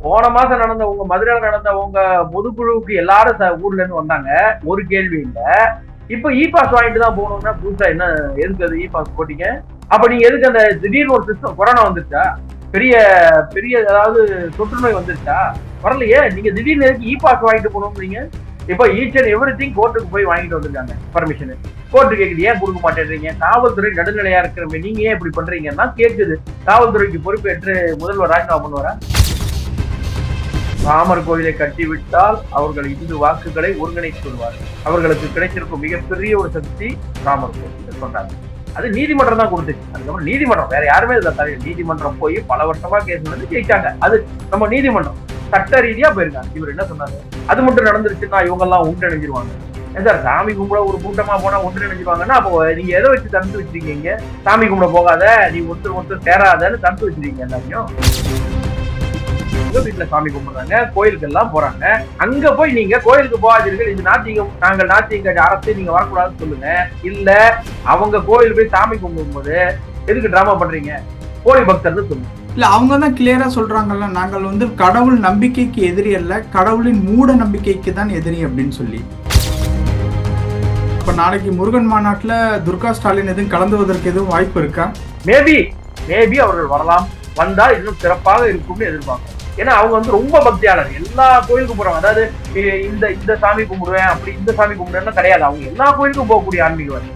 போன மாசம் நடந்த உங்க மதுரையில நடந்த உங்க பொதுக்குழுவுக்கு எல்லாரும் ஊர்ல இருந்து வந்தாங்க. ஒரு கேள்வி இல்ல. இப்ப இ பாஸ் வாங்கிட்டு தான் போகணும்னா புதுசா என்ன, எதுக்கு அது இ பாஸ் போட்டீங்க? அப்ப நீங்க எதுக்கு அந்த திடீர்னு ஒரு சிஸ்டம் கொரோனா வந்துருச்சா? பெரிய பெரிய ஏதாவது தொற்று நோய் வந்துருச்சா? வரலையே. நீங்க திடீர்னு எதுக்கு இ பாஸ் வாங்கிட்டு போகணும்ன்றீங்க? இப்ப ஈச் அண்ட் எவ்ரி திங் கோர்ட்டுக்கு போய் வாங்கிட்டு வந்திருக்காங்க பர்மிஷன். கோர்ட்டு கேக்குது, ஏன் கொடுக்க மாட்டேன்றீங்க? காவல்துறை நடுநிலையா இருக்கிற நீங்க ஏன் இப்படி பண்றீங்கன்னா கேக்குது. காவல்துறைக்கு பொறுப்பேற்று முதல்வர் ராஜினாமா பண்ணுவாரா? ராமர் கோயிலை கட்டிவிட்டால் அவர்கள் இந்து வாக்குகளை ஒருங்கிணைத்து கொள்வார்கள். அவர்களுக்கு கிடைச்சிருக்கும் மிகப்பெரிய ஒரு சக்தி ராமர் கோயில் சொன்னாங்க. அது நீதிமன்றம் தான் கொடுத்துச்சு. அதுக்கப்புறம் நீதிமன்றம் வேற யாருமே இதுல தலைவர். நீதிமன்றம் போய் பல வருஷமா கேஸ் நடந்து ஜெயிச்சாங்க. அது நம்ம நீதிமன்றம் சட்ட ரீதியா போயிருக்காங்க. இவர் என்ன சொன்னாரு? அது மட்டும் நடந்துருச்சுன்னா இவங்க எல்லாம் ஒன்றிணைஞ்சிருவாங்க. சார் சாமி கும்பிட ஒரு கூட்டமா போனா ஒன்றிணைஞ்சிருவாங்கன்னா அப்போ நீங்க எதை வச்சு தடுத்து வச்சிருக்கீங்க? சாமி கும்பிட போகாத, நீ ஒருத்தர் சேராதன்னு தடுத்து வச்சிருக்கீங்க எல்லாத்தையும். வீட்டுல சாமி கும்பிடுறாங்க, கோயிலுக்கு எல்லாம் போறாங்க. அங்க போய் நீங்க கோயிலுக்கு போகாதீர்கள், இது நாத்திகம், நாங்கள் நாத்திக அரசு, நீங்க வரக்கூடாதுன்னு சொல்லுங்க. இல்ல அவங்க கோயில் போய் சாமி கும்பிடும் போது எதுக்கு டிராமா பண்றீங்க? கோழி பக்தர்னு சொல்லுங்க. இல்ல அவங்க தான் கிளியரா சொல்றாங்கல்ல, நாங்கள் வந்து கடவுள் நம்பிக்கைக்கு எதிரி அல்ல, கடவுளின் மூட நம்பிக்கைக்கு தான் எதிரி அப்படின்னு சொல்லி. இப்ப நாளைக்கு முருகன் மாநாட்டுல துர்கா ஸ்டாலின் எதுவும் கலந்துவதற்கு எதுவும் வாய்ப்பு இருக்கா? மேபி அவர்கள் வரலாம். வந்தா இன்னும் சிறப்பாக இருக்கும்னு எதிர்பார்க்கிறோம். ஏன்னா அவங்க வந்து ரொம்ப பக்தியாளர். எல்லா கோயிலுக்கும் போறாங்க. அதாவது இந்த சாமி கும்பிடுவேன், அப்படி இந்த சாமி கும்பிடுவேன்னு கிடையாது. அவங்க எல்லா கோயிலுக்கும் போகக்கூடிய ஆன்மீகவாதி.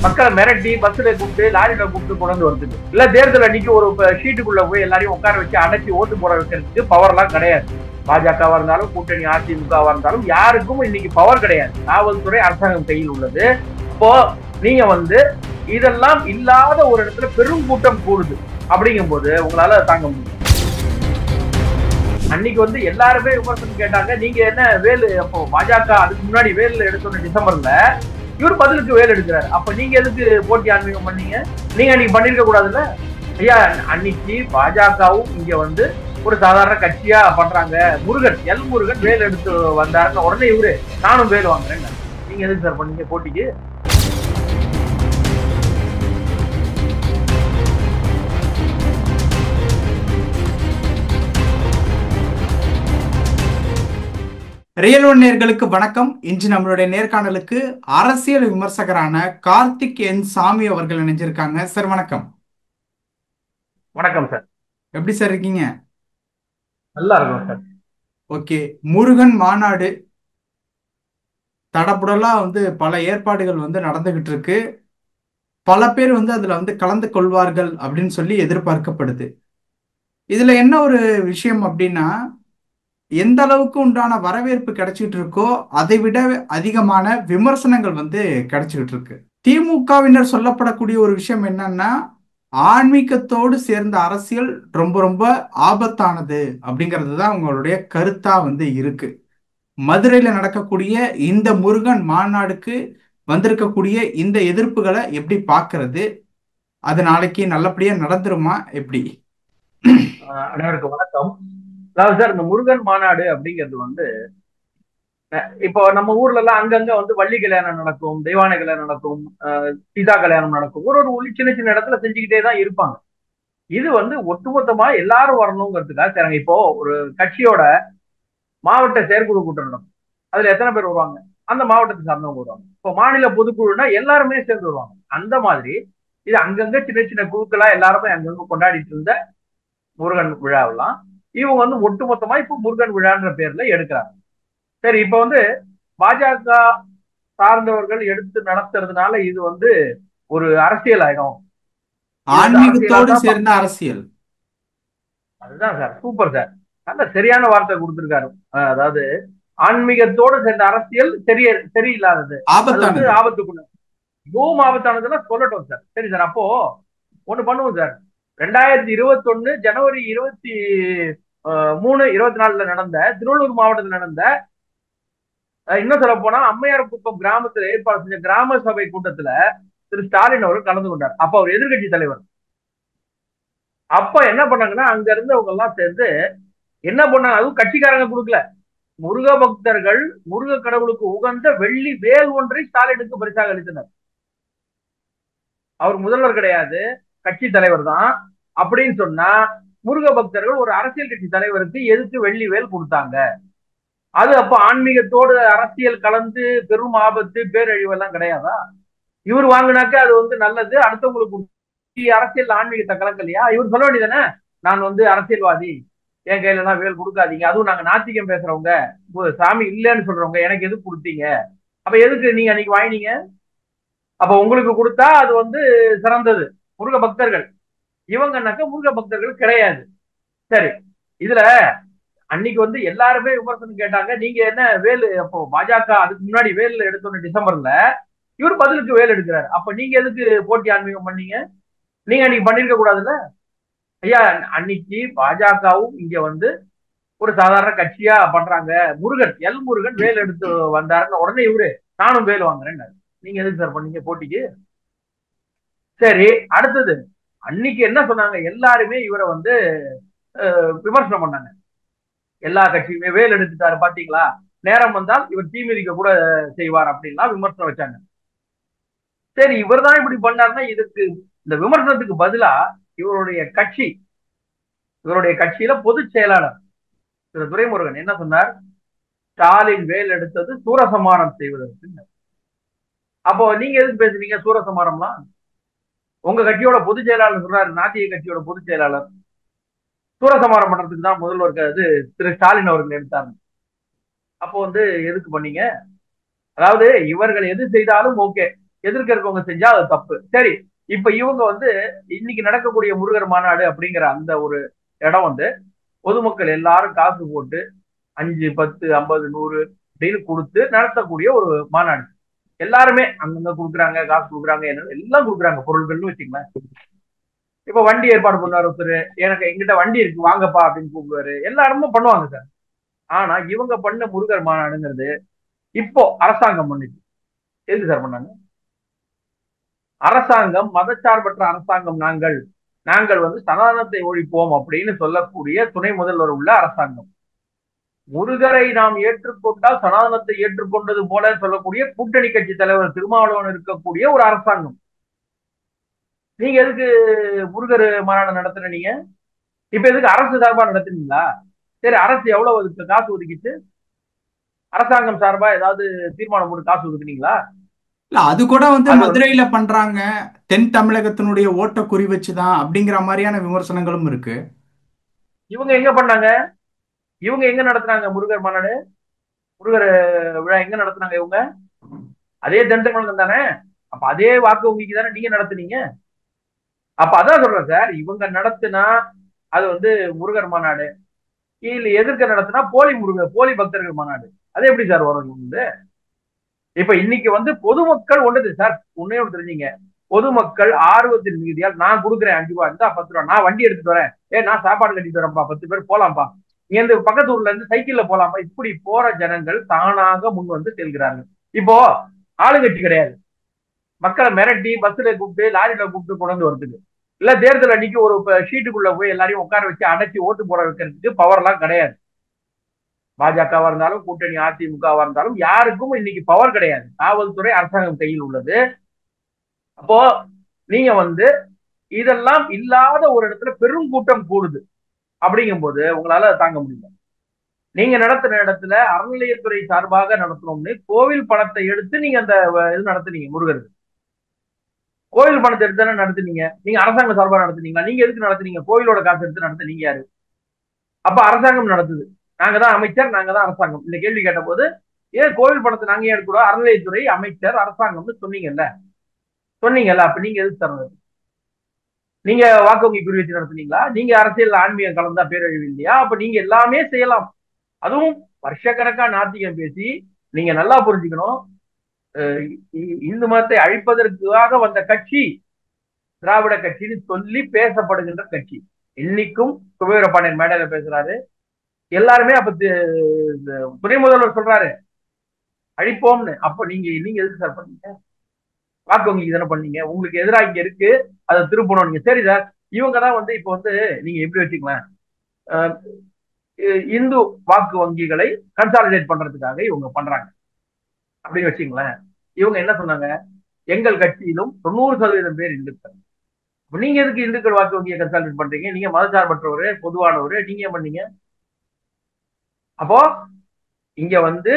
மக்களை மிரட்டி பஸ்ல கூப்பிட்டு லாரியில கூப்பிட்டு கொண்டு வருதுக்கு இல்ல, தேர்தல் அன்னைக்கு ஒரு ஷீட்டுக்குள்ள போய் எல்லாரையும் உட்கார வச்சு அடைச்சி ஓட்டு போட வைக்கிறதுக்கு பவர் எல்லாம் கிடையாது. பாஜகவா இருந்தாலும் கூட்டணி அதிமுகவா இருந்தாலும் யாருக்கும் இன்னைக்கு பவர் கிடையாது. காவல்துறை அரசாங்கம் கையில் உள்ளது. இப்போ நீங்க வந்து இதெல்லாம் இல்லாத ஒரு இடத்துல பெரும் கூட்டம் கூடுது அப்படிங்கும் போது உங்களால தாங்க முடியும். அன்னைக்கு வந்து எல்லாருமே விமர்சனம் கேட்டாங்க, நீங்க என்ன வேலு, அப்போ பாஜக அதுக்கு முன்னாடி வேலு எடுத்தோம் டிசம்பர்ல, இவர் பதிலுக்கு வேல் எடுக்கிறாரு. அப்ப நீங்க எதுக்கு போட்டி ஆன்மீகம் பண்ணீங்க? நீங்க அன்னைக்கு பண்ணிருக்க கூடாதுல்ல ஐயா. அன்னைக்கு பாஜகவும் இங்க வந்து ஒரு சாதாரண கட்சியா பண்றாங்க. முருகன் வேல் எடுத்து வந்தாருன்னு உடனே இவரு நானும் வேல் வாங்குறேன். நீங்க எதுக்கு சார் பண்ணீங்க போட்டிக்கு? ரியல் ஒன் நேர்களுக்கு வணக்கம். இன்று நம்மளுடைய நேர்காணலுக்கு அரசியல் விமர்சகரான கார்த்திக் என் சாமி அவர்கள் இணைஞ்சிருக்காங்க. சார் வணக்கம். வணக்கம் சார். எப்படி சார் இருக்கீங்க? நல்லா இருக்கும் சார். ஓகே, முருகன் மாநாடு தடபுடலா வந்து பல ஏற்பாடுகள் வந்து நடந்துகிட்டு இருக்கு. பல பேர் வந்து அதுல வந்து கலந்து கொள்வார்கள் அப்படின்னு சொல்லி எதிர்பார்க்கப்படுது. இதுல என்ன ஒரு விஷயம் அப்படின்னா, எந்த அளவுக்கு உண்டான வரவேற்பு கிடைச்சிட்டு இருக்கோ அதை விட அதிகமான விமர்சனங்கள் வந்து கிடைச்சிட்டு இருக்கு. திமுகவினர் சொல்லப்படக்கூடிய ஒரு விஷயம் என்னன்னா, ஆன்மீகத்தோடு சேர்ந்த அரசியல் ரொம்ப ரொம்ப ஆபத்தானது அப்படிங்கிறது தான் அவங்களுடைய கருத்தா வந்து இருக்கு. மதுரையில நடக்கக்கூடிய இந்த முருகன் மாநாடுக்கு வந்திருக்கக்கூடிய இந்த எதிர்ப்புகளை எப்படி பார்க்கிறது? அது நாளைக்கு நல்லபடியா நடந்துருமா எப்படி? அனைவருக்கும் வணக்கம். அதாவது சார், இந்த முருகன் மாநாடு அப்படிங்கிறது வந்து இப்போ நம்ம ஊர்ல எல்லாம் அங்கங்க வந்து வள்ளி கல்யாணம் நடக்கும், தெய்வானை கல்யாணம் நடக்கும், சீதா கல்யாணம் நடக்கும். ஒரு ஒரு சின்ன சின்ன இடத்துல செஞ்சுக்கிட்டே தான் இருப்பாங்க. இது வந்து ஒட்டுமொத்தமா எல்லாரும் வரணுங்கிறதுக்காக செய்றாங்க. இப்போ ஒரு கட்சியோட மாவட்ட செயற்குழு கூட்டம் நடக்கும். அதுல எத்தனை பேர் வருவாங்க? அந்த மாவட்டத்தை சார்ந்தவங்க வருவாங்க. இப்போ மாநில பொதுக்குழுனா எல்லாருமே சேர்ந்து வருவாங்க. அந்த மாதிரி இது அங்கங்க சின்ன சின்ன குழுக்களா எல்லாருமே அங்கங்க கொண்டாடிட்டு இருந்த முருகன் விழாவெல்லாம் இவங்க வந்து ஒட்டுமொத்தமா இப்போ முருகன் விழான்ற பேர்ல எடுக்கிறாங்க. சரி, இப்ப வந்து பாஜக சார்ந்தவர்கள் எடுத்து நடத்துறதுனால இது வந்து ஒரு அரசியல் ஆயிடும். ஆன்மீகத்தோடு சேர்ந்த அரசியல். அதுதான் சார், சூப்பர் சார். நல்ல சரியான வார்த்தை கொடுத்திருக்காரு. அதாவது ஆன்மீகத்தோடு சேர்ந்த அரசியல் சரியில்லாதது, அது வந்து ஆபத்துக்குள்ள, மிகவும் ஆபத்தானதுன்னா சொல்லட்டும் சார். சரி சார், அப்போ ஒண்ணு பண்ணுவோம் சார். 2021 ஜனவரி 23, 24 நடந்த திருவள்ளூர் மாவட்டத்தில் நடந்த, இன்னும் சொல்ல போனா அம்மையார் குப்பம் கிராமத்துல ஏற்பாடு செஞ்ச கிராம சபை கூட்டத்துல திரு ஸ்டாலின் அவர்கள் கலந்து கொண்டார். அப்ப அவர் எதிர்கட்சி தலைவர். அப்ப என்ன பண்ணாங்கன்னா அங்க இருந்தவங்க எல்லாம் சேர்ந்து என்ன பண்ணாங்க, அதுவும் கட்சிக்காரங்க கொடுக்கல, முருக பக்தர்கள் முருக கடவுளுக்கு உகந்த வெள்ளி வேல் ஒன்றை ஸ்டாலினுக்கு பரிசாக அளித்தனர். அவர் முதல்வர் கிடையாது, கட்சி தலைவர் தான். அப்படின்னு சொன்னா முருக பக்தர்கள் ஒரு அரசியல் கட்சி தலைவருக்கு எதுக்கு வெள்ளி வேல் கொடுத்தாங்க? அது அப்ப ஆன்மீகத்தோடு அரசியல் கலந்து பெரும் ஆபத்து பேரழிவு எல்லாம் கிடையாதா? இவர் வாங்கினாக்க அது நல்லது, அடுத்தவங்களுக்கு அரசியல் ஆன்மீகத்தை கலக்கலையா? இவர் சொல்ல வேண்டியதானே, நான் அரசியல்வாதி, என் கையில எல்லாம் வேல் கொடுக்காதீங்க, அதுவும் நாங்க நாத்திகம் பேசுறவங்க, சாமி இல்லைன்னு சொல்றவங்க எனக்கு எதுக்கு கொடுத்தீங்க? அப்ப எதுக்கு நீங்க அன்னைக்கு வாங்கினீங்க? அப்ப உங்களுக்கு கொடுத்தா அது சிறந்தது முருக பக்தர்கள். இவங்கன்னாக்க முருக பக்தர்கள் கிடையாது. சரி, இதுல அன்னைக்கு எல்லாருமே விமர்சனம் கேட்டாங்க, நீங்க என்ன வேலு, அப்போ பாஜக அதுக்கு முன்னாடி வேல் எடுத்தோன்னு டிசம்பர்ல இவர் பதிலுக்கு வேல் எடுக்கிறாரு. அப்ப நீங்க எதுக்கு போட்டி ஆன்மீகம் பண்ணீங்க? நீங்க அன்னைக்கு பண்ணிருக்க கூடாதுல்ல ஐயா? அன்னைக்கு பாஜகவும் இங்க ஒரு சாதாரண கட்சியா பண்றாங்க. முருகன் முருகன் வேல் எடுத்து வந்தாருன்னு உடனே இவரு நானும் வேல் வாங்குறேன். நீங்க எதுக்கு சார் பண்ணீங்க போட்டிக்கு? சரி, அடுத்தது அன்னைக்கு என்ன சொன்னாங்க? எல்லாருமே இவரை விமர்சனம் பண்ணாங்க. எல்லா கட்சியுமே வேல் எடுத்துட்டாரு பாத்தீங்களா, நேரம் வந்தால் இவர் தீமிதிக்க கூட செய்வார் அப்படின்லாம் விமர்சனம் வச்சாங்க. சரி, இவர் தான் இப்படி பண்ணாருன்னா இதுக்கு இந்த விமர்சனத்துக்கு பதிலா இவருடைய கட்சியில பொதுச் செயலாளர் திரு துரைமுருகன் என்ன சொன்னார்? ஸ்டாலின் வேல் எடுத்தது சூரசமாரம் செய்வதற்கு. அப்போ நீங்க எதுக்கு பேசுறீங்க சூரசமாரம்லாம்? உங்க கட்சியோட பொதுச் செயலாளர் சொல்றாரு, நாட்டிய கட்சியோட பொதுச் செயலாளர் சூரசமாரம் பண்றதுக்கு தான் முதல்வர் திரு ஸ்டாலின் அவர்கள் எடுத்தாங்க. அப்போ எதுக்கு பண்ணீங்க? அதாவது இவர்கள் எது செய்தாலும் ஓகே, எதிர்க்க இருக்கவங்க செஞ்சா அது தப்பு. சரி, இப்ப இவங்க இன்னைக்கு நடக்கக்கூடிய முருகர் மாநாடு அப்படிங்கிற அந்த ஒரு இடம் பொதுமக்கள் எல்லாரும் காசு போட்டு 5, 10, 50, 100 அப்படின்னு கொடுத்து நடத்தக்கூடிய ஒரு மாநாடு. எல்லாருமே அங்கங்க கொடுக்குறாங்க, காசு கொடுக்குறாங்க, எல்லாம் கொடுக்குறாங்க பொருள்கள்னு வச்சுங்களேன். இப்ப வண்டி ஏற்பாடு பண்ணாரு ஒருத்தர், எனக்கு எங்கிட்ட வண்டி இருக்கு வாங்கப்பா அப்படின்னு கூப்பிடுவாரு, எல்லா இடமும் பண்ணுவாங்க சார். ஆனா இவங்க பண்ண முருகர் மாநாடுங்கிறது இப்போ அரசாங்கம் பண்ணுச்சு. எதுக்கு சார் பண்ணாங்க? அரசாங்கம் மதச்சார்பற்ற அரசாங்கம், நாங்கள் சனாதனத்தை ஒழிப்போம் அப்படின்னு சொல்லக்கூடிய துணை முதல்வர் உள்ள அரசாங்கம். முருகரை நாம் ஏற்றுக்கொண்டால் சனாதனத்தை ஏற்றுக்கொண்டது போல சொல்லக்கூடிய கூட்டணி கட்சி தலைவர் திருமாவளவன் இருக்கக்கூடிய ஒரு அரசாங்கம். நீங்க எதுக்கு முருகர் மாநாடு நடத்துன? நீங்க இப்ப எதுக்கு அரசு சார்பா நடத்துனீங்களா? சரி, அரசு எவ்வளவு அதுக்கு காசு ஒதுக்கிச்சு? அரசாங்கம் சார்பா ஏதாவது தீர்மானம் போட்டு காசு ஒதுக்குனீங்களா? இல்ல, அது கூட மதுரையில பண்றாங்க, தென் தமிழகத்தினுடைய ஓட்ட குறி வச்சுதான் அப்படிங்கிற மாதிரியான விமர்சனங்களும் இருக்கு. இவங்க எங்க பண்ணாங்க? இவங்க எங்க நடத்துனாங்க முருகர் மாநாடு? முருகர் விழா எங்க நடத்துனாங்க இவங்க? அதே தென் தமிழகம் தானே. அப்ப அதே வாக்கு வங்கிக்கு தானே நீங்க நடத்துனீங்க. அப்ப அதான் சொல்றேன் சார், இவங்க நடத்துனா அது முருகர் மாநாடு, இல்ல எதிர்க்க நடத்தினா போலி பக்தர்கள் மாநாடு. அது எப்படி சார் வரும்? இப்ப இன்னைக்கு பொதுமக்கள் ஒண்ணுது சார், ஒன்னே ஒன்று தெரிஞ்சுங்க, பொதுமக்கள் ஆர்வத்தின் மிகுதியால் நான் கொடுக்குறேன் 5 ரூபா இருந்தா 10 ரூபா, நான் வண்டி எடுத்துட்டு வரேன், நான் சாப்பாடு கட்டிட்டு வரேன்ப்பா, 10 பேர் போலாம்ப்பா, இங்க இருந்து பக்கத்து ஊர்ல இருந்து சைக்கிள்ல போலாம்ப்பா, இப்படி போற ஜனங்கள் தானாக முன் செல்கிறார்கள். இப்போ ஆளுங்கட்சி கிடையாது, மக்களை மிரட்டி பஸ்ல கூப்பிட்டு லாரியில கூப்பிட்டு கொண்டு வரதுக்கு, இல்ல தேர்தல் அன்னைக்கு ஒரு ஷீட்டுக்குள்ள போய் எல்லாரையும் உட்கார வச்சு அடைச்சி ஓட்டு போட வைக்கிறதுக்கு பவர் எல்லாம் கிடையாது. பாஜகவா இருந்தாலும் கூட்டணி அதிமுகவா இருந்தாலும் யாருக்கும் இன்னைக்கு பவர் கிடையாது. காவல்துறை அரசாங்கம் கையில் உள்ளது. அப்போ நீங்க இதெல்லாம் இல்லாத ஒரு இடத்துல பெரும் கூட்டம் கூடுது அப்படிங்கும் போது உங்களால தாங்க முடியல. நீங்க நடத்துற இடத்துல அறநிலையத்துறை சார்பாக நடத்தணும்னு கோவில் பணத்தை எடுத்து நீங்க அந்த இது நடத்துனீங்க. முருகருக்கு கோவில் பணத்தை எடுத்து தானே நடத்துனீங்க. நீங்க அரசாங்க சார்பாக நடத்துனீங்களா? நீங்க எதுக்கு நடத்துனீங்க? கோவிலோட காசு எடுத்து நடத்துனீங்க யாரு? அப்ப அரசாங்கம் நடத்துது, நாங்க தான் அமைச்சர், நாங்க தான் அரசாங்கம். இந்த கேள்வி கேட்ட போது ஏன் கோவில் பணத்தை நாங்க ஏன் எடுக்கூட, அறநிலையத்துறை அமைச்சர் அரசாங்கம்னு சொன்னீங்கல்ல, அப்ப நீங்க எதுக்கு தரணும்? நீங்க வாக்கு வங்கி குறி வச்சு நடத்துனீங்களா? நீங்க அரசியல் ஆன்மீகம் கலந்தா பேரழிவு இல்லையா? அப்ப நீங்க எல்லாமே செய்யலாம். அதுவும் வருஷக்கணக்கா நாத்திகம் பேசி, நீங்க நல்லா புரிஞ்சுக்கணும், இந்து மதத்தை அழிப்பதற்காக வந்த கட்சி திராவிட கட்சின்னு சொல்லி பேசப்படுகின்ற கட்சி. இன்னைக்கும் குபேரபாண்டியன் மேடையில பேசுறாரு, எல்லாருமே அப்ப துணை முதல்வர் சொல்றாரு அழிப்போம்னு. அப்ப நீங்க எதுக்கு சார் பண்ணீங்க? வாக்கு வங்கிக்கு தானே பண்ணீங்க. உங்களுக்கு எதிராக இங்க இருக்கு, அதை திருப்பணும் நீங்க. சரி சார், இவங்க தான் இப்ப நீங்க எப்படி வச்சுக்கலாம், இந்து வாக்கு வங்கிகளை கன்சாலிடேட் பண்றதுக்காக இவங்க பண்றாங்க அப்படின்னு வச்சுங்களேன். இவங்க என்ன சொன்னாங்க? எங்கள் கட்சியிலும் 90% பேர் இந்துக்கள், நீங்க எதுக்கு இந்துக்கள் வாக்கு வங்கியை கன்சல்டேட் பண்றீங்க? நீங்க மதசார்பற்றவரு, பொதுவானவரு, நீங்க ஏன் பண்ணீங்க? அப்போ இங்க வந்து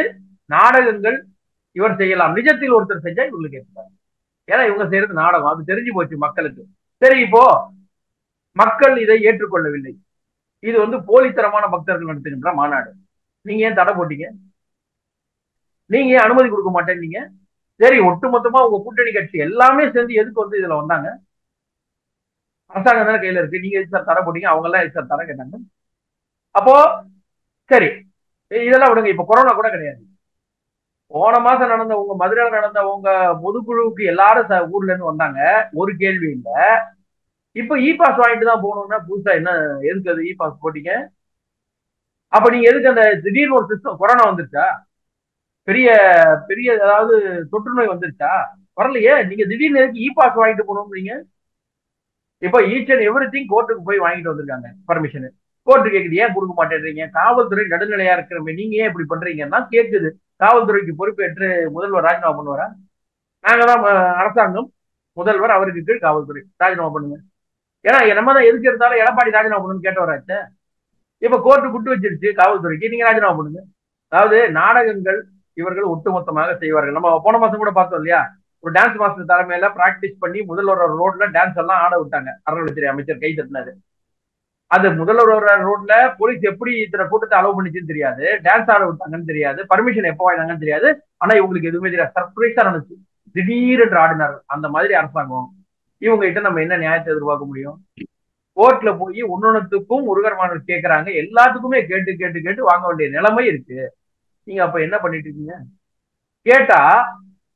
நாடகங்கள் இவர் செய்யலாம், நிஜத்தில் ஒருத்தர் செஞ்சா இவங்களுக்கு ஏற்பாரு. ஏன்னா இவங்க செய்யறது நாடகம், அது தெரிஞ்சு போச்சு மக்களுக்கு. சரி, இப்போ மக்கள் இதை ஏற்றுக்கொள்ளவில்லை, இது வந்து போலித்தனமான பக்தர்கள் நடத்துகின்ற மாநாடு, நீங்க ஏன் தடை போட்டீங்க? நீங்க ஏன் அனுமதி கொடுக்க மாட்டேன்னீங்க? சரி, ஒட்டுமொத்தமா உங்க கூட்டணி கட்சி எல்லாமே சேர்ந்து எதுக்கு வந்து இதுல வந்தாங்க? அரசாங்கம் தானே கையில இருக்கு, நீங்க எதுக்கு சார் தடை போட்டீங்க? அவங்க எல்லாம் எதுக்கு சார் தடை கேட்டாங்க? அப்போ சரி, இதெல்லாம் விடுங்க, இப்ப கொரோனா கூட கிடையாது. போன மாசம் நடந்த உங்க மதுரையில நடந்த உங்க பொதுக்குழுவுக்கு எல்லாரும் ஊர்ல இருந்து வந்தாங்க, ஒரு கேள்வி இல்ல. இப்ப இ பாஸ் வாங்கிட்டு தான் போகணும்னா புதுசா என்ன, எதுக்கு அது இ பாஸ் போட்டீங்க? அப்ப நீங்க எதுக்கு அந்த திடீர்னு ஒரு சிஸ்டம், கொரோனா வந்துருச்சா? பெரிய பெரிய ஏதாவது தொற்று நோய் வந்துருச்சா? வரலையே, நீங்க திடீர்னு எதுக்கு இ பாஸ் வாங்கிட்டு போகணும்ன்றீங்க? இப்ப ஈச் அண்ட் எவ்ரி திங் கோர்ட்டுக்கு போய் வாங்கிட்டு வந்திருக்காங்க பர்மிஷன். கோர்ட்டு கேக்குது, ஏன் கொடுக்க மாட்டேன்றீங்க? காவல்துறை நடுநிலையா இருக்கிற நீங்க ஏன் இப்படி பண்றீங்கன்னா கேக்குது. காவல்துறைக்கு பொறுப்பேற்று முதல்வர் ராஜினாமா பண்ணுவாரா? நாங்க தான் அரசாங்கம், முதல்வர், அவருக்கு கீழ் காவல்துறை, ராஜினாமா பண்ணுங்க. ஏன்னா நம்ம தான் எதுக்கு இருந்தாலும் எடப்பாடி ராஜினாமா பண்ணணும்னு கேட்டவராச்சு. இப்ப கோர்ட்டு குட்டு வச்சிருச்சு காவல்துறைக்கு, நீங்க ராஜினாமா பண்ணுங்க. அதாவது நாடகங்கள் இவர்கள் ஒட்டுமொத்தமாக செய்வார்கள். நம்ம போன மாசம் கூட பார்த்தோம் இல்லையா, ஒரு டான்ஸ் மாஸ்டர் தலைமையில பிராக்டிஸ் பண்ணி முதல்வர் ரோட்ல டான்ஸ் எல்லாம் ஆட விட்டாங்க, அறநிலைத்துறை அமைச்சர் கை தட்டினாரு. அது முதல்வர் ரோட்ல போலீஸ் எப்படி இத்தனை கூட்டத்தை அலோவ் பண்ணிச்சுன்னு தெரியாது, டான்ஸ் ஆட விட்டாங்கன்னு தெரியாது, பர்மிஷன் எப்போ வாங்கினாங்கன்னு தெரியாது. ஆனா இவங்களுக்கு எதுவுமே தெரியாது, சர்ப்ரைஸா நடந்துச்சு, திடீரென்று ஆடினார். அந்த மாதிரி அரசாங்கம், இவங்க கிட்ட நம்ம என்ன நியாயத்தை எதிர்பார்க்க முடியும்? கோர்ட்ல போய் ஒன்னொன்னுத்துக்கும் முருகர் மாணவர் கேட்கறாங்க, எல்லாத்துக்குமே கேட்டு கேட்டு கேட்டு வாங்க வேண்டிய நிலைமை இருக்கு. நீங்க அப்ப என்ன பண்ணிட்டு இருக்கீங்க? கேட்டா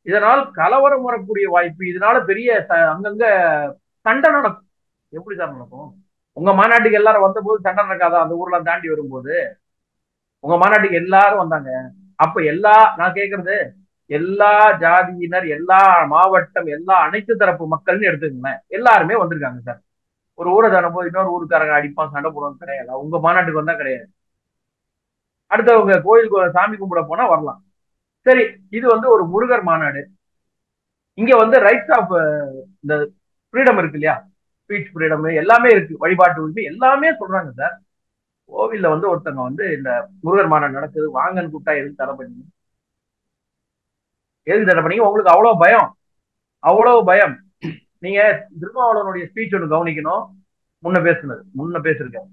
இதனால் கலவரம் வரக்கூடிய வாய்ப்பு, இதனால பெரிய அங்கங்க சண்டை நடக்கும். எப்படி சார் நடக்கும்? உங்க மாநாட்டுக்கு எல்லாரும் வந்த போது சண்டை நடக்காதா? அந்த ஊர்ல தாண்டி வரும்போது உங்க மாநாட்டுக்கு எல்லாரும் வந்தாங்க. அப்ப நான் கேட்கறது, எல்லா ஜாதியினர், எல்லா மாவட்டம், எல்லா அனைத்து தரப்பு மக்கள்னு எடுத்துக்கங்களேன், எல்லாருமே வந்திருக்காங்க சார். ஒரு ஊரை தானே போது இன்னொரு ஊருக்காரங்க அடிப்பான் சண்டை போடுவாங்க கிடையாது. உங்க மாநாட்டுக்கு வந்தா கிடையாது. அடுத்தவங்க கோயிலுக்கு சாமி கும்பிட போனா வரலாம். சரி, இது வந்து ஒரு முருகர் மாநாடு. இங்க வந்து ரைட்ஸ் ஆஃப் இந்த ஃப்ரீடம் இருக்கு இல்லையா, ஸ்பீச் ஃப்ரீடம் எல்லாமே இருக்கு, வழிபாட்டு உரிமை எல்லாமே சொல்றாங்க சார். கோவில்ல வந்து ஒருத்தவங்க வந்து இந்த முருகர் மாநாடு நடக்குது வாங்கன்னு கூப்பிட்டா எதுக்கு தடை பண்ணீங்க? எதுக்கு தடை பண்ணீங்க? உங்களுக்கு அவ்வளவு பயம், அவ்வளவு பயம். நீங்க திருமாவளவனுடைய ஸ்பீச் ஒன்று கவனிக்கணும். முன்ன பேசிருக்காரு,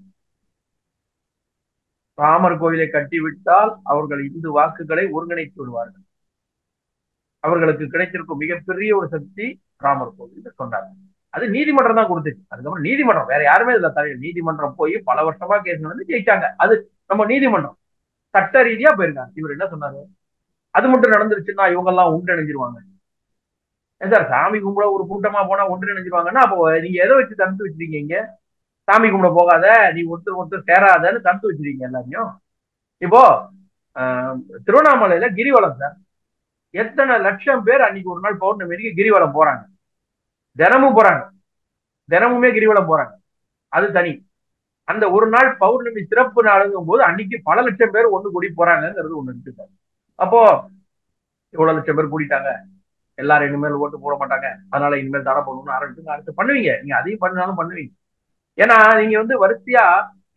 ராமர் கோவிலை கட்டிவிட்டால் அவர்கள் இந்து வாக்குகளை ஒருங்கிணைத்து விடுவார்கள், அவர்களுக்கு கிடைத்திருக்கும் மிகப்பெரிய ஒரு சக்தி ராமர் கோவில் சொன்னார். அது நீதிமன்றம் தான் கொடுத்துச்சு. அதுக்கப்புறம் நீதிமன்றம், வேற யாருமே இதுல தலைவர், நீதிமன்றம் போய் பல வருஷமா கேஸ் நடந்து ஜெயிச்சாங்க. அது நம்ம நீதிமன்றம் சட்ட ரீதியா போயிருக்காங்க. இவர் என்ன சொன்னாரு? அது மட்டும் நடந்துருச்சுன்னா இவங்க எல்லாம் ஒன்றிணைஞ்சிருவாங்க. சார், சாமி கும்பிட ஒரு கூட்டமா போனா ஒன்றிணைஞ்சிருவாங்கன்னா அப்போ நீங்க எதை வச்சு தடுத்து வச்சிருக்கீங்க? சாமி கும்பிட போகாத, நீ ஒருத்தர் ஒருத்தர் சேராதன்னு தடுத்து வச்சிருக்கீங்க எல்லாரையும். இப்போ திருவண்ணாமலையில கிரிவலம் சார், எத்தனை லட்சம் பேர் அன்னைக்கு ஒரு நாள் பௌர்ணமிக்கு கிரிவலம் போறாங்க, தினமும் போறாங்க, தினமுமே கிரிவலம் போறாங்க. அது தனி. அந்த ஒரு நாள் பௌர்ணமி சிறப்பு நாளுங்கும் போது அன்னைக்கு பல லட்சம் பேர் ஒண்ணு கூடி போறாங்கிறது ஒண்ணு இருக்கு. அப்போ இவ்வளவு லட்சம் பேர் கூடிட்டாங்க, எல்லாரும் இனிமேல் ஓட்டு போட மாட்டாங்க, அதனால இனிமேல் தடை பண்ணணும்னு ஆரம்பிச்சுங்க. அடுத்து பண்ணுவீங்க, நீங்க அதையும் பண்ணாலும் பண்ணுவீங்க. ஏன்னா நீங்க வந்து வரிசையா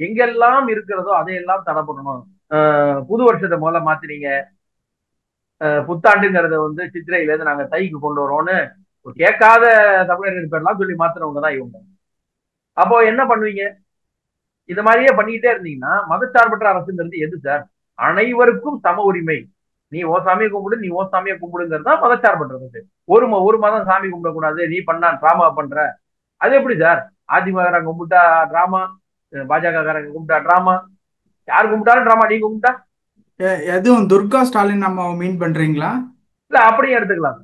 எங்கெல்லாம் இருக்கிறதோ அதையெல்லாம் தடை பண்ணணும். புது வருஷத்தை முதல்ல மாத்தினீங்க, புத்தாண்டுங்கிறத வந்து சித்திரையில இருந்து நாங்க தைக்கு கொண்டு வரோம்னு கேட்காத தமிழர்கள் பேர்லாம் சொல்லி மாத்தினவங்க தான் இவங்க. அப்போ என்ன பண்ணுவீங்க? இது மாதிரியே பண்ணிக்கிட்டே இருந்தீங்கன்னா மதச்சார்பற்ற அரசுங்கிறது எது சார்? அனைவருக்கும் சம உரிமை, நீ ஓ சாமியை கும்பிடு, நீ ஓ சாமியை கும்பிடுங்கிறது தான் மதச்சார்பற்றது. ஒரு மதம் சாமி கும்பிடக்கூடாது, நீ பண்ணா டிராமா பண்ற, அது எப்படி சார்? அதிமுக கும்பிட்டா டிராமா, பாஜக காரங்க கும்பிட்டா டிராமா, யார் கும்பிட்டாலும் டிராமா, நீ கும்பிட்டா? எதுவும் துர்கா ஸ்டாலின் நம்ம மீன் பண்றீங்களா? இல்ல, அப்படியே எடுத்துக்கலாம்,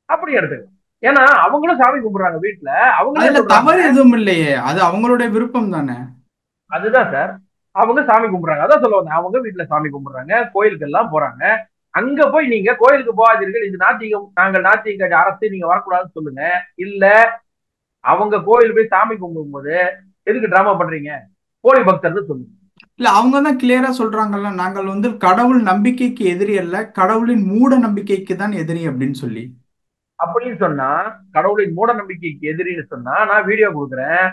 அப்படியே எடுத்துக்கலாம். ஏன்னா அவங்களும் சாமி கும்பிடுறாங்க வீட்டுல, அவங்களே அதுல சொல்றாங்க. தவறு எதுவும் இல்லையே, அது அவங்களுடைய விருப்பம் தானே. அதுதான் சார், அவங்க சாமி கும்பிடுறாங்க, அதான் சொல்ல வந்தேன். அவங்க வீட்டுல சாமி கும்பிடுறாங்க, கோயிலுக்கு எல்லாம் போறாங்க. அங்க போய் நீங்க கோயிலுக்கு போகாதீர்கள், இது நாத்திகம், நாங்கள் நாத்திக அரசு, நீங்க வரக்கூடாதுன்னு சொல்லுங்க. இல்ல அவங்க கோயில் போய் சாமி கும்பிடும் போது எதுக்கு டிராமா பண்றீங்க, போலி பக்தர்னு சொல்லுங்க. இல்ல, அவங்க தான் கிளியரா சொல்றாங்கல்ல, நாங்கள் கடவுள் நம்பிக்கைக்கு எதிரி அல்ல, கடவுளின் மூட நம்பிக்கைக்கு தான் எதிரி அப்படின்னு சொல்லி. அப்படின்னு சொன்னா கடவுளின் மூட நம்பிக்கைக்கு எதிரின்னு சொன்னா நான் வீடியோ கொடுக்குறேன்.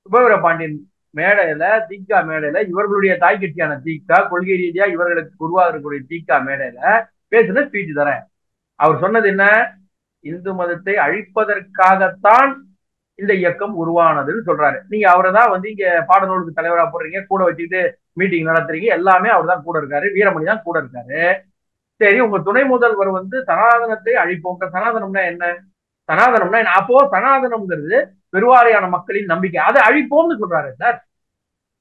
சுபவீர பாண்டியன் மேடையில தீகா மேடையில இவர்களுடைய தாய் கட்சியான தீகா கொள்கை ரீதியா இவர்களுக்கு உருவாக இருக்கக்கூடிய தீகா மேடையில பேசுன ஸ்பீச் தரேன். அவர் சொன்னது என்ன? இந்து மதத்தை அழிப்பதற்காகத்தான் இந்த இயக்கம் உருவானதுன்னு சொல்றாரு. நீங்க அவரை தான் வந்து இங்க பாடநூலுக்கு தலைவரா போடுறீங்க, கூட வச்சுக்கிட்டு மீட்டிங் நடத்துறீங்க, எல்லாமே அவர் தான் கூட இருக்காரு, வீரமணி தான் கூட இருக்காரு. சரி, உங்க துணை முதல்வர் வந்து சனாதனத்தை அழிப்போம். சனாதனம்னா என்ன? சனாதனம்னா என்ன? அப்போ சனாதனம்ங்கிறது பெருவாரியான மக்களின் நம்பிக்கை, அதை அழிப்போம்னு சொல்றாரு சார்.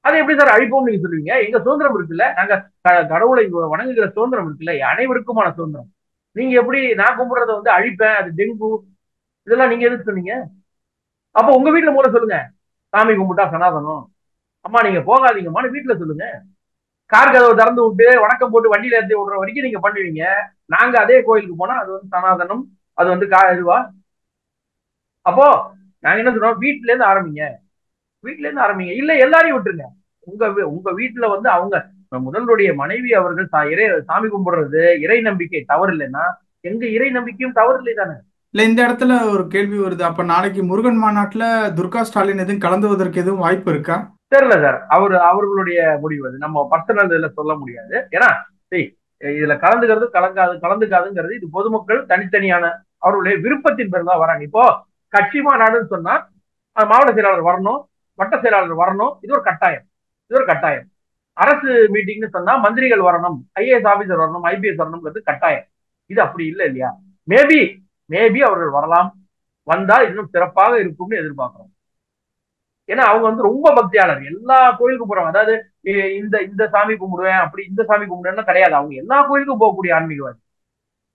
அதை எப்படி சார் அழிப்போம் நீங்க சொல்லுவீங்க? எங்க சுதந்திரம் இருக்குல்ல, நாங்க கடவுளை வணங்குகிற சுதந்திரம் இருக்குல்ல, அனைவருக்குமான சுதந்திரம். நீங்க எப்படி நான் கும்பிடுறத வந்து அழிப்பேன், அது டெங்கு, இதெல்லாம் நீங்க எதுக்கு சொன்னீங்க? அப்போ உங்க வீட்டுல மூட சொல்லுங்க, சாமி கும்பிட்டா சனாதனம், அம்மா நீங்க போகாதீங்கம்மான்னு வீட்டுல சொல்லுங்க. கார் கதவை திறந்து விட்டு வணக்கம் போட்டு வண்டியில ஏற்றி விடுற வரைக்கும் நீங்க பண்ணுவீங்க. நாங்க அதே கோயிலுக்கு போனா அது வந்து சனாதனம், அது வந்து இதுவா? அப்போ நாங்க என்ன சொல்றோம்? வீட்டுல இருந்து ஆரம்பிங்க, வீட்டுல இருந்து ஆரம்பிங்க. இல்ல எல்லாரையும் விட்டுருங்க. உங்க உங்க வீட்டுல வந்து அவங்க முதல்வருடைய மனைவி அவர்கள் சாமி கும்பிடுறது இறை நம்பிக்கை தவறு இல்லைன்னா எங்க இறை நம்பிக்கையும் தவறு இல்லை தானே? இல்ல இந்த இடத்துல ஒரு கேள்வி வருது. அப்ப நாளைக்கு முருகன் மாநாட்டுல துர்கா ஸ்டாலின் எதுவும் கலந்துவதற்கு எதுவும் வாய்ப்பு இருக்கா? தெரியல சார், அவர்களுடைய முடிவு, அது நம்ம பர்சனல் இதுல சொல்ல முடியாது. ஏன்னா இதுல கலந்துக்காதுங்கிறது இது பொதுமக்கள் தனித்தனியான அவர்களுடைய விருப்பத்தின் பேர் தான் வராங்க. இப்போ கட்சி மாநாடுன்னு சொன்னா மாவட்ட செயலாளர் வரணும், வட்ட செயலாளர் வரணும், இது ஒரு கட்டாயம், இது ஒரு கட்டாயம். அரசு மீட்டிங்னு சொன்னா மந்திரிகள் வரணும், ஐஏஎஸ் ஆபீசர் வரணும், ஐபிஎஸ் வரணும்ங்கிறது கட்டாயம். இது அப்படி இல்லை இல்லையா? மேபி மேபி அவர்கள் வரலாம், வந்தால் இன்னும் சிறப்பாக இருக்கும்னு எதிர்பார்க்கிறோம். ஏன்னா அவங்க வந்து ரொம்ப பக்தியாளர், எல்லா கோயிலுக்கும் போறாங்க. அதாவது இந்த இந்த சாமி கும்பிடுவேன், அப்படி இந்த சாமி கும்பிடுவேன்னு கிடையாது, அவங்க எல்லா கோயிலுக்கும் போகக்கூடிய ஆன்மீகவாதி.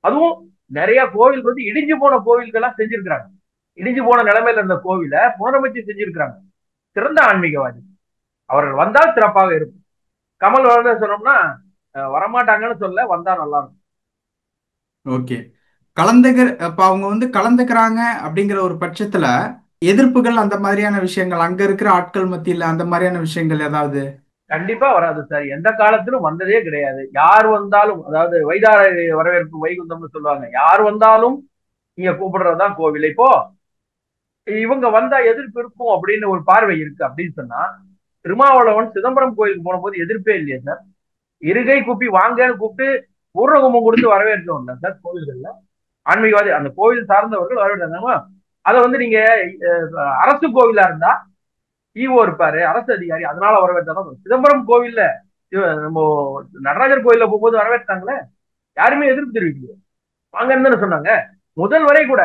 அதுவும் நிறைய கோவில் வந்து இடிஞ்சு போன கோவில்கள்லாம் செஞ்சிருக்கிறாங்க, இடிஞ்சு போன நிலைமையில இருந்த கோவில புனரமைச்சு செஞ்சிருக்கிறாங்க. சிறந்த ஆன்மீகவாதி. அவர்கள் வந்தால் சிறப்பாக இருக்கும். கமல் வரத சொன்னோம்னா வரமாட்டாங்கன்னு சொல்ல, வந்தா நல்லா இருக்கும். ஓகே. அப்ப அவங்க வந்து கலந்துக்கிறாங்க அப்படிங்கிற ஒரு பட்சத்துல எதிர்ப்புகள் அந்த மாதிரியான விஷயங்கள் அங்க இருக்கிற ஆட்கள் மத்தியில அந்த மாதிரியான விஷயங்கள் ஏதாவது? கண்டிப்பா வராது சார், எந்த காலத்திலும் வந்ததே கிடையாது. யார் வந்தாலும், அதாவது வைதாரை வரவேற்பு வைகுந்தம்னு சொல்லுவாங்க, யார் வந்தாலும் நீங்க கூப்பிடுறதுதான் கோவில். இப்போ இவங்க வந்தா எதிர்ப்பு இருக்கும் அப்படின்னு ஒரு பார்வை இருக்கு அப்படின்னு சொன்னா, திருமாவளவன் சிதம்பரம் கோயிலுக்கு போன போது எதிர்ப்பே இல்லையா சார்? இருகை கூப்பி வாங்கன்னு கூப்பிட்டு பூர்ணகுமம் கொடுத்து வரவேற்கணும் சார் கோவில்கள்ல. ஆன்மீகவாதி அந்த கோவில் சார்ந்தவர்கள் வரவேற்றாங்க. அதை வந்து நீங்க அரசு கோவிலா இருந்தா ஈஓ இருப்பாரு, அரசு அதிகாரி, அதனால வரவேற்றாலும். சிதம்பரம் கோவில்ல நம்ம நடராஜர் கோயில்ல போகும்போது வரவேற்றாங்களே, யாருமே எதிர்ப்பு தெரிவிக்கலையே, வாங்கன்னு சொன்னாங்க. முதல்வரை கூட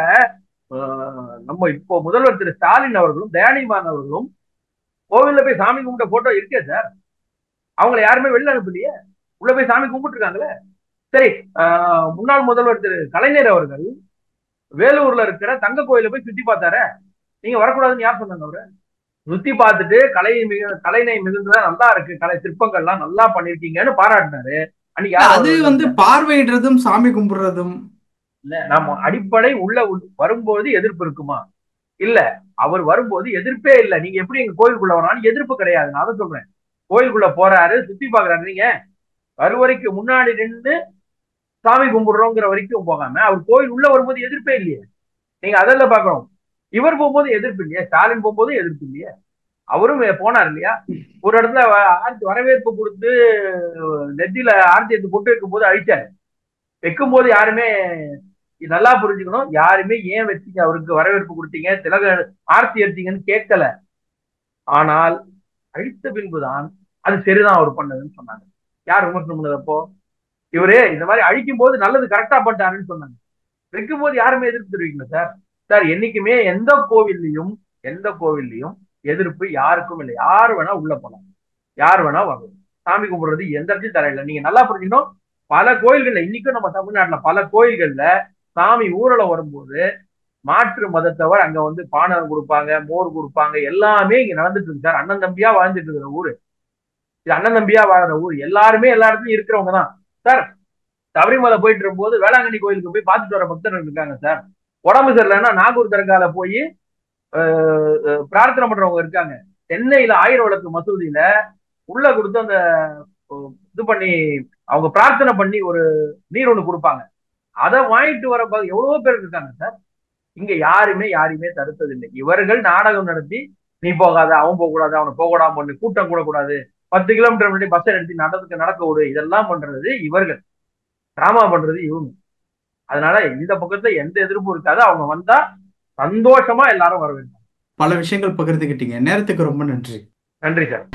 நம்ம இப்போ முதல்வர் திரு ஸ்டாலின் அவர்களும் தயாநிதிமாறன் அவர்களும் கோவில்ல போய் சாமி கும்பிட்ட போட்டோ இருக்கே சார், அவங்களை யாருமே வெளில அனுப்பலையே, உள்ள போய் சாமி கும்பிட்டு இருக்காங்களே. சரி, முன்னாள் முதல்வர் திரு கலைஞர் அவர்கள் வேலூர்ல இருக்கிற தங்க கோயில போய் சுத்தி பார்த்தாரு, நீங்க வரக்கூடாதுன்னு யார் சொன்னாங்க? அவரு சுத்தி பார்த்துட்டு கலைனை மிகுந்ததா நல்லா இருக்கு, கலை சிற்பங்கள்லாம் நல்லா பண்ணிருக்கீங்கன்னு பாராட்டினாரு. அன்னைக்கு அது வந்து பார்வையிடுறதும் சாமி கும்பிடுறதும் இல்ல. நம்ம அடிப்படை உள்ள வரும்போது எதிர்ப்பு இருக்குமா? இல்ல. அவர் வரும்போது எதிர்ப்பே இல்ல. நீங்க எப்படி எங்க கோயிலுக்குள்ள வரான்னு எதிர்ப்பு கிடையாது. நான் அதை சொல்றேன். கோயிலுக்குள்ள போறாரு, சுத்தி பாக்குறாரு. நீங்க வருவரைக்கு முன்னாடி நின்று சாமி கும்பிடுறோங்கிற வரைக்கும் போகாம அவர் கோயில் உள்ள வரும்போது எதிர்ப்பே இல்லையே. நீங்க அதெல்லாம் பாக்கணும். இவர் போகும்போது எதிர்ப்பு இல்லையா? ஸ்டாலின் போகும்போது எதிர்ப்பு இல்லையா? அவரும் போனார் இல்லையா? ஒரு இடத்துல வரவேற்பு கொடுத்து நெத்தியில ஆர்த்தி எடுத்து பொட்டு வைக்கும் போது அழிச்சாரு. வைக்கும் போது யாருமே, நல்லா புரிஞ்சுக்கணும், யாருமே ஏன் வச்சீங்க, அவருக்கு வரவேற்பு கொடுத்தீங்க, திலக ஆர்த்தி எடுத்தீங்கன்னு கேட்கல. ஆனால் அழித்த பின்புதான் அது சரிதான் அவர் பண்ணதுன்னு சொன்னாங்க. யார் விமர்சனம் பண்ணதப்போ? இவரே இந்த மாதிரி அழிக்கும் போது நல்லது கரெக்டா பண்ணிட்டாருன்னு சொன்னாங்க. வைக்கும் போது யாருமே எதிர்ப்பு தெரிவிக்கணும் சார். சார் என்னைக்குமே எந்த கோவில்லையும் எதிர்ப்பு யாருக்கும் இல்லை. யார் வேணா உள்ள போலாம், யார் வேணா வரலாம், சாமி கும்பிடுறது எந்த இடத்தையும் தரையில. நீங்க நல்லா புரிஞ்சுக்கணும், பல கோயில்கள்ல இன்னைக்கும் நம்ம தமிழ்நாட்டுல பல கோயில்கள்ல சாமி ஊர்வலம் வரும்போது மாற்று மதத்தவர் அங்க வந்து பானகம் கொடுப்பாங்க, மோர் கொடுப்பாங்க, எல்லாமே இங்க நடந்துட்டு இருக்கு சார். அண்ணன் தம்பியா வாழ்ந்துட்டு இருக்கிற ஊரு இது, அண்ணன் தம்பியா வாழ்ற ஊர். எல்லாருமே எல்லா இடத்துலயும் இருக்கிறவங்க தான் சார். சபரிமலை போயிட்டு இருக்கும்போது வேளாங்கண்ணி கோயிலுக்கு போய் பார்த்துட்டு வர பக்தர்கள் இருக்காங்க சார். உடம்பு சரியில்லைன்னா நாகூர் தர்கால போய் பிரார்த்தனை பண்றவங்க இருக்காங்க. சென்னையில 1000 விளக்கு மசூதியில உள்ள கொடுத்து அந்த இது பண்ணி அவங்க பிரார்த்தனை பண்ணி ஒரு நீர் ஒண்ணு கொடுப்பாங்க, அதை வாங்கிட்டு வர எவ்வளவோ பேர் இருக்காங்க சார். இங்க யாருமே தடுத்ததில்லை. இவர்கள் நாடகம் நடத்தி நீ போகாத, அவன் போக கூடாது, அவனை போக கூடாம பண்ணு, கூட்டம் கூட கூடாது, 10 கிலோமீட்டர் முன்னாடி பஸ் எடுத்து நடக்க விடு, இதெல்லாம் பண்றது இவர்கள், டிராமா பண்றது இவங்க. அதனால இந்த பக்கத்துல எந்த எதிர்ப்பும் இருக்காது. அவங்க வந்தா சந்தோஷமா எல்லாரும் வரவேற்பாங்க. பல விஷயங்கள் பகிர்ந்துக்கிட்டீங்க. நேரத்துக்கு ரொம்ப நன்றி. நன்றி சார்.